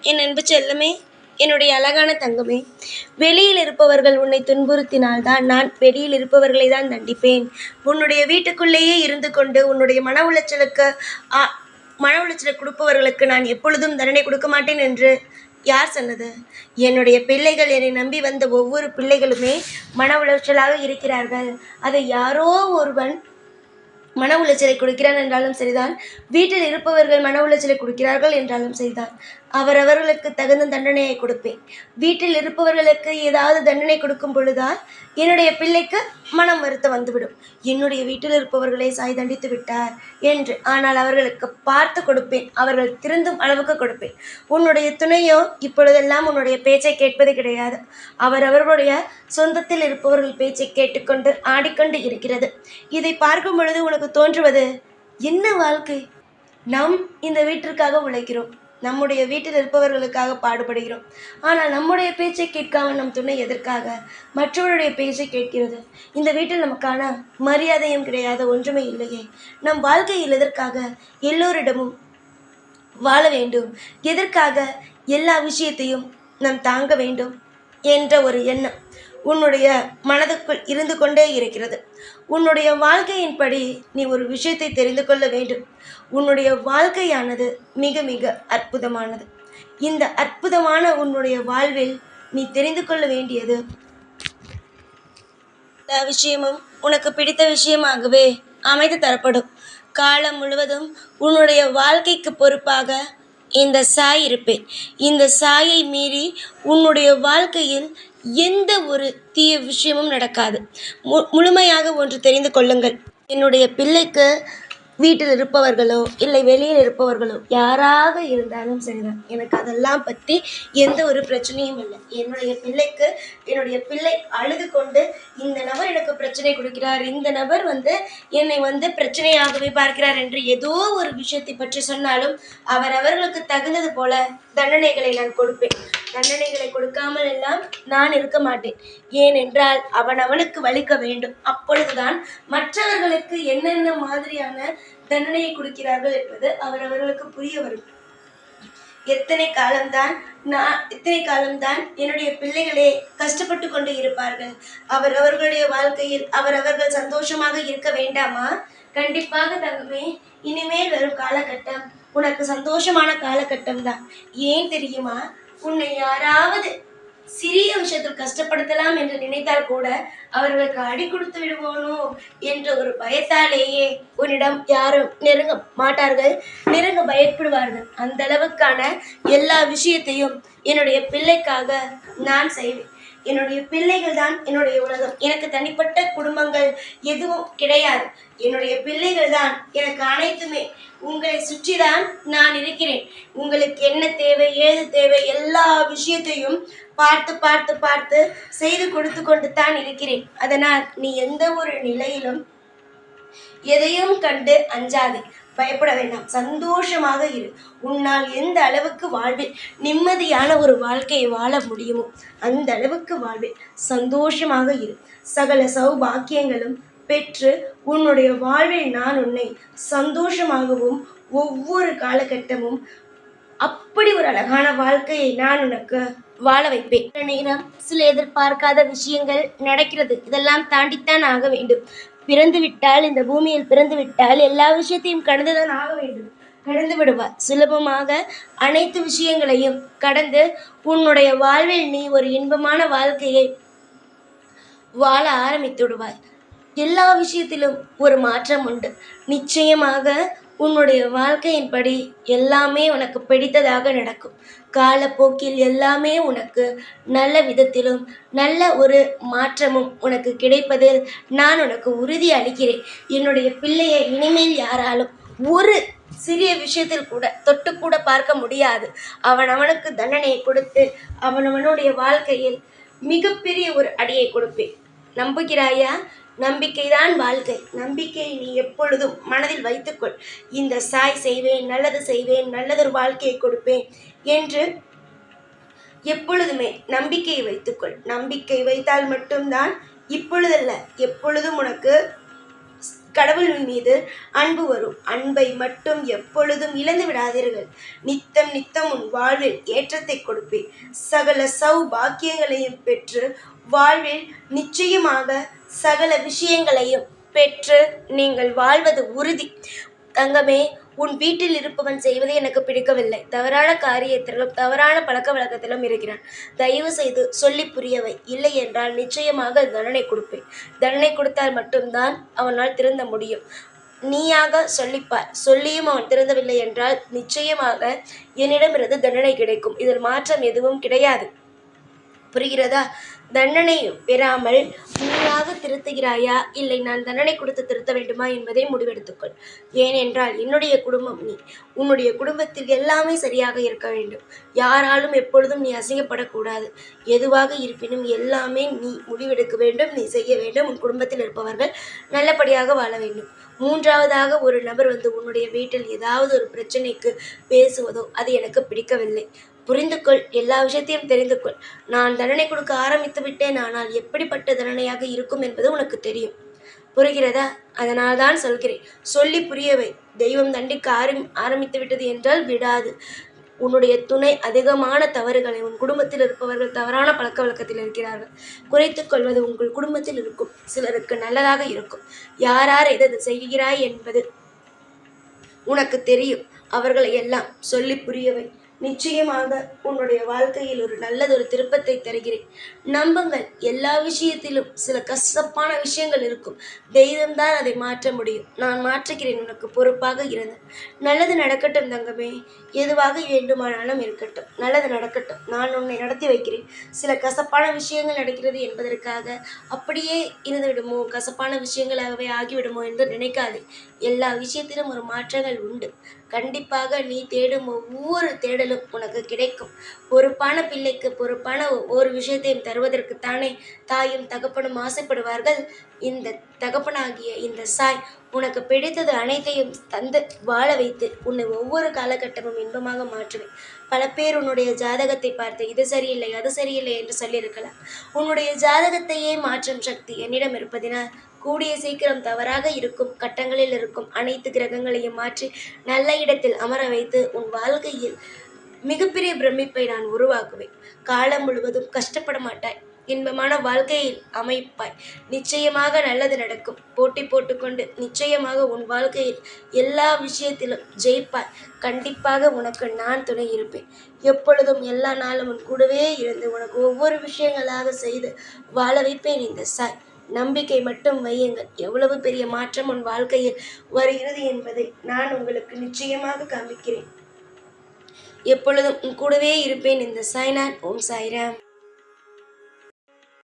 என் அன்பு செல்லமே, என்னுடைய அழகான தங்கமே, வெளியில் இருப்பவர்கள் உன்னை துன்புறுத்தினால்தான் நான் வெளியில் இருப்பவர்களை தான் தண்டிப்பேன். உன்னுடைய வீட்டுக்குள்ளேயே இருந்து கொண்டு உன்னுடைய மன உளைச்சலை கொடுப்பவர்களுக்கு நான் எப்பொழுதும் தண்டனை கொடுக்க மாட்டேன் என்று யார் சொன்னது? என்னுடைய பிள்ளைகள், என்னை நம்பி வந்த ஒவ்வொரு பிள்ளைகளுமே மன உளைச்சலாக இருக்கிறார்கள். அதை யாரோ ஒருவன் மன உளைச்சலை கொடுக்கிறான் என்றாலும் சரிதான், வீட்டில் இருப்பவர்கள் மன உளைச்சலை கொடுக்கிறார்கள் என்றாலும் சரிதான், அவரவர்களுக்கு தகுந்த தண்டனையை கொடுப்பேன். வீட்டில் இருப்பவர்களுக்கு ஏதாவது தண்டனை கொடுக்கும் பொழுதுதான் என்னுடைய பிள்ளைக்கு மனம் வருத்தம் வந்துவிடும். என்னுடைய வீட்டில் இருப்பவர்களை சாய் தண்டித்து விட்டார் என்று. ஆனால் அவர்களுக்கு பார்த்து கொடுப்பேன், அவர்கள் திருந்தும் அளவுக்கு கொடுப்பேன். உன்னுடைய துணையோ இப்பொழுதெல்லாம் உன்னுடைய பேச்சை கேட்பது கிடையாது. அவரவர்களுடைய சொந்தத்தில் இருப்பவர்கள் பேச்சை கேட்டுக்கொண்டு ஆடிக்கொண்டு இருக்கிறது. இதை பார்க்கும் பொழுது உனக்கு தோன்றுவது என்ன வாழ்க்கை? நாம் இந்த வீட்டிற்காக உழைக்கிறோம், நம்முடைய வீட்டில் இருப்பவர்களுக்காக பாடுபடுகிறோம். ஆனால் நம்முடைய பேச்சை கேட்காமல் நம் துணை எதற்காக மற்றவருடைய பேச்சை கேட்கிறது? இந்த வீட்டில் நமக்கான மரியாதையும் கிடையாது, ஒன்றுமே இல்லையே. நம் வாழ்க்கையில் எதற்காக எல்லோரிடமும் வாழ வேண்டும்? எதற்காக எல்லா விஷயத்தையும் நாம் தாங்க வேண்டும் என்ற ஒரு எண்ணம் உன்னுடைய மனதுக்குள் இருந்து கொண்டே இருக்கிறது. உன்னுடைய வாழ்க்கையின்படி நீ ஒரு விஷயத்தை தெரிந்து கொள்ள வேண்டும். உன்னுடைய வாழ்க்கையானது மிக மிக அற்புதமானது. இந்த அற்புதமான உன்னுடைய வாழ்வில் நீ தெரிந்து கொள்ள வேண்டியது, எல்லா விஷயமும் உனக்கு பிடித்த விஷயமாகவே அமைத்து தரப்படும். காலம் முழுவதும் உன்னுடைய வாழ்க்கைக்கு பொறுப்பாக இந்த சாய் இருப்பேன். இந்த சாயை மீறி உன்னுடைய வாழ்க்கையில் எந்த ஒரு தீய விஷயமும் நடக்காது. முழுமையாக ஒன்று தெரிந்து கொள்ளுங்கள். என்னுடைய பிள்ளைக்கு வீட்டில் இருப்பவர்களோ இல்லை வெளியில் இருப்பவர்களோ யாராக இருந்தாலும் சரிதான், எனக்கு அதெல்லாம் பற்றி எந்த ஒரு பிரச்சனையும் இல்லை. என்னுடைய பிள்ளைக்கு என்னுடைய பிள்ளை அழுது கொண்டு இந்த நபர் எனக்கு பிரச்சனை கொடுக்கிறார், இந்த நபர் என்னை பிரச்சனையாகவே பார்க்கிறார் என்று ஏதோ ஒரு விஷயத்தை பற்றி சொன்னாலும் அவரவர்களுக்கு தகுந்தது போல தண்டனைகளை நான் கொடுப்பேன். தண்டனைகளை கொடுக்காமல் எல்லாம் நான் இருக்க மாட்டேன். ஏனென்றால் அவனுக்கு வலிக்க வேண்டும். அப்பொழுதுதான் மற்றவர்களுக்கு என்னென்ன மாதிரியான தண்டனையை கொடுக்கிறார்கள் என்பது அவரவர்களுக்கு புரிய வரும். எத்தனை காலம்தான் என்னுடைய பிள்ளைகளே கஷ்டப்பட்டு கொண்டு இருப்பார்கள். அவர்களுடைய வாழ்க்கையில் அவரவர்கள் சந்தோஷமாக இருக்க வேண்டாமா? கண்டிப்பாக தங்கமே, இனிமேல் வரும் காலகட்டம் உனக்கு சந்தோஷமான காலகட்டம் தான். ஏன் தெரியுமா? உன்னை யாராவது சிறிய விஷயத்தில் கஷ்டப்படுத்தலாம் என்று நினைத்தால் கூட அவர்களுக்கு அடி கொடுத்து விடுவோனோ என்ற ஒரு பயத்தாலேயே உன்னிடம் யாரும் நெருங்க மாட்டார்கள், நெருங்க பயப்படுவார்கள். அந்த அளவுக்கான எல்லா விஷயத்தையும் என்னுடைய பிள்ளைக்காக நான் செய்வேன். என்னுடைய பிள்ளைகள் தான் என்னுடைய உலகம். எனக்கு தனிப்பட்ட குடும்பங்கள் எதுவும் கிடையாது. என்னுடைய பிள்ளைகள் தான் எனக்கு அனைத்துமே. உங்களை சுற்றிதான் நான் இருக்கிறேன். உங்களுக்கு என்ன தேவை, ஏது தேவை, எல்லா விஷயத்தையும் பார்த்து பார்த்து பார்த்து செய்து கொடுத்து கொண்டு தான் இருக்கிறேன். அதனால் நீ எந்த ஒரு நிலையிலும் எதையும் கண்டு அஞ்சாதே, பயப்பட வேண்டாம், சந்தோஷமாக இரு. உன்னால் எந்த அளவுக்கு வாழ்வில் நிம்மதியான ஒரு வாழ்க்கையை வாழ முடியுமோ அந்த அளவுக்கு வாழ்வில் சந்தோஷமாக இரு. சகல சௌபாக்கியங்களும் பெற்று உன்னுடைய வாழ்வில் நான் உன்னை சந்தோஷமாகவும் ஒவ்வொரு காலகட்டமும் அப்படி ஒரு அழகான வாழ்க்கையை நான் உனக்கு வாழ வைப்பேன். நேரம் சில எதிர்பார்க்காத விஷயங்கள் நடக்கிறது. இதெல்லாம் தாண்டித்தான் ஆக வேண்டும். பிறந்து விட்டால், இந்த பூமியில் பிறந்து விட்டால் எல்லா விஷயத்தையும் கடந்துதான் ஆக வேண்டும். கடந்து விடுவார். சுலபமாக அனைத்து விஷயங்களையும் கடந்து உன்னுடைய வாழ்வில் நீ ஒரு இன்பமான வாழ்க்கையை வாழ ஆரம்பித்து விடுவாய். எல்லா விஷயத்திலும் ஒரு மாற்றம் உண்டு. நிச்சயமாக உன்னுடைய வாழ்க்கையின்படி எல்லாமே உனக்கு பிடித்ததாக நடக்கும். காலப்போக்கில் எல்லாமே உனக்கு நல்ல விதத்திலும் நல்ல ஒரு மாற்றமும் உனக்கு கிடைப்பதில் நான் உனக்கு உறுதி அளிக்கிறேன். என்னுடைய பிள்ளையை இனிமேல் யாராலும் ஒரு சிறிய விஷயத்தில் கூட தொட்டு கூட பார்க்க முடியாது. அவனுக்கு தண்டனையை கொடுத்து அவனுடைய வாழ்க்கையில் மிகப்பெரிய ஒரு அடியை கொடுப்பேன். நம்புகிறாயா? நம்பிக்கைதான் வாழ்க்கை. நம்பிக்கையை நீ எப்பொழுதும் மனதில் வைத்துக்கொள். இந்த சாய் செய்வேன், நல்லது செய்வேன், நல்லதொரு வாழ்க்கையை கொடுப்பேன் என்று எப்பொழுதுமே நம்பிக்கையை வைத்துக்கொள். நம்பிக்கை வைத்தால் மட்டும்தான் இப்பொழுதல்ல எப்பொழுதும் உனக்கு கடவுளின் மீது அன்பு வரும். அன்பை மட்டும் எப்பொழுதும் இழந்து விடாதீர்கள். நித்தம் நித்தம் உன் வாழ்வில் ஏற்றத்தை கொடுப்பேன். சகல சௌபாக்கியங்களையும் பெற்று வாழ்வில் நிச்சயமாக சகல விஷயங்களையும் பெற்று நீங்கள் வாழ்வது உறுதி. தங்கமே, உன் வீட்டில் இருப்பவன் செய்வது எனக்கு பிடிக்கவில்லை. தவறான காரியத்திலும் தவறான பழக்க வழக்கத்திலும் இருக்கிறான். தயவு செய்து சொல்லி புரியவை. இல்லை என்றால் நிச்சயமாக தண்டனை கொடுப்பேன். தண்டனை கொடுத்தால் மட்டும்தான் அவனால் திருந்த முடியும். நீயாக சொல்லிப்பார். சொல்லியும் அவன் திருந்தவில்லை என்றால் நிச்சயமாக என்னிடமிருந்து தண்டனை கிடைக்கும். இதில் மாற்றம் எதுவும் கிடையாது. புரிகிறதா? தண்டனை பெறாமல் நீயாக திருத்துகிறாயா, இல்லை நான் தண்டனை கொடுத்து திருத்த வேண்டுமா என்பதை முடிவெடுத்துக்கொள். ஏனென்றால் என்னுடைய குடும்பம் நீ. உன்னுடைய குடும்பத்தில் எல்லாமே சரியாக இருக்க வேண்டும். யாராலும் எப்பொழுதும் நீ அசிங்கப்படக்கூடாது. எதுவாக இருப்பினும் எல்லாமே நீ முடிவெடுக்க வேண்டும், நீ செய்ய வேண்டும். உன் குடும்பத்தில் இருப்பவர்கள் நல்லபடியாக வாழ வேண்டும். மூன்றாவதாக ஒரு நபர் வந்து உன்னுடைய வீட்டில் ஏதாவது ஒரு பிரச்சனைக்கு பேசுவதோ அது எனக்கு பிடிக்கவில்லை. புரிந்து கொள். எல்லா விஷயத்தையும் தெரிந்து கொள். நான் தண்டனை கொடுக்க ஆரம்பித்து விட்டேன். ஆனால் எப்படிப்பட்ட தண்டனையாக இருக்கும் என்பது உனக்கு தெரியும். புரிகிறதா? அதனால் தான் சொல்கிறேன். சொல்லி புரியவை. தெய்வம் தண்டிக்க ஆரம்பித்து விட்டது என்றால் விடாது. உன்னுடைய துணை அதிகமான தவறுகளை, உன் குடும்பத்தில் இருப்பவர்கள் தவறான பழக்க வழக்கத்தில் இருக்கிறார்கள். குறைத்துக் கொள்வது உங்கள் குடும்பத்தில் இருக்கும். சிலருக்கு நல்லதாக இருக்கும். யார் யார் எது செய்கிறாய் என்பது உனக்கு தெரியும். அவர்களை எல்லாம் சொல்லி புரியவை. நிச்சயமாக உன்னுடைய வாழ்க்கையில் ஒரு நல்லதொரு திருப்பத்தை தருகிறேன். நம்புங்கள். எல்லா விஷயத்திலும் சில கசப்பான விஷயங்கள் இருக்கும். தெய்வம்தான் அதை மாற்ற முடியும். நான் மாற்றுகிறேன். உனக்கு பொறுப்பாக இருந்தேன். நல்லது நடக்கட்டும் தங்கமே. எதுவாக வேண்டுமானாலும் இருக்கட்டும். நல்லது நடக்கட்டும். நான் உன்னை நடத்தி வைக்கிறேன். சில கசப்பான விஷயங்கள் நடக்கிறது என்பதற்காக அப்படியே இருந்துவிடுமோ, கசப்பான விஷயங்களாகவே ஆகிவிடுமோ என்று நினைக்காதே. எல்லா விஷயத்திலும் ஒரு மாற்றங்கள் உண்டு. கண்டிப்பாக நீ தேடும் ஒவ்வொரு தேடலும் உனக்கு கிடைக்கும். பொறுப்பான பிள்ளைக்கு பொறுப்பான ஒவ்வொரு விஷயத்தையும் தருவதற்குத்தானே தாயும் தகப்பனும் ஆசைப்படுவார்கள். இந்த தகப்பனாகிய இந்த சாய் உனக்கு பிடித்தது அனைத்தையும் தந்து வாழ வைத்து உன்னை ஒவ்வொரு காலகட்டமும் இன்பமாக மாற்றுவேன். பல பேர் உன்னுடைய ஜாதகத்தை பார்த்து இது சரியில்லை அது சரியில்லை என்று சொல்லியிருக்கலாம். உன்னுடைய ஜாதகத்தையே மாற்றும் சக்தி என்னிடம் இருப்பதினால் கூடிய சீக்கிரம் தவறாக இருக்கும் கட்டங்களில் இருக்கும் அனைத்து கிரகங்களையும் மாற்றி நல்ல இடத்தில் அமர வைத்து உன் வாழ்க்கையில் மிகப்பெரிய பிரமிப்பை நான் உருவாக்குவேன். காலம் முழுவதும் கஷ்டப்பட மாட்டாய். இன்பமான வாழ்க்கையில் அமைப்பாய். நிச்சயமாக நல்லது நடக்கும். போட்டி போட்டுக்கொண்டு நிச்சயமாக உன் வாழ்க்கையில் எல்லா விஷயத்திலும் ஜெயிப்பாய். கண்டிப்பாக உனக்கு நான் துணை இருப்பேன். எப்பொழுதும் எல்லா நாளும் உன் கூடவே இருந்து உனக்கு ஒவ்வொரு விஷயங்களாக செய்து வாழ வைப்பேன் இந்த சாய். நம்பிக்கை மட்டும் வையுங்கள். எவ்வளவு பெரிய மாற்றம் உன் வாழ்க்கையில் வருகிறது என்பதை நான் உங்களுக்கு நிச்சயமாக காண்பிக்கிறேன். எப்பொழுதும் உன் கூடவே இருப்பேன் இந்த சாய்நாத். ஓம் சாய்ராம்.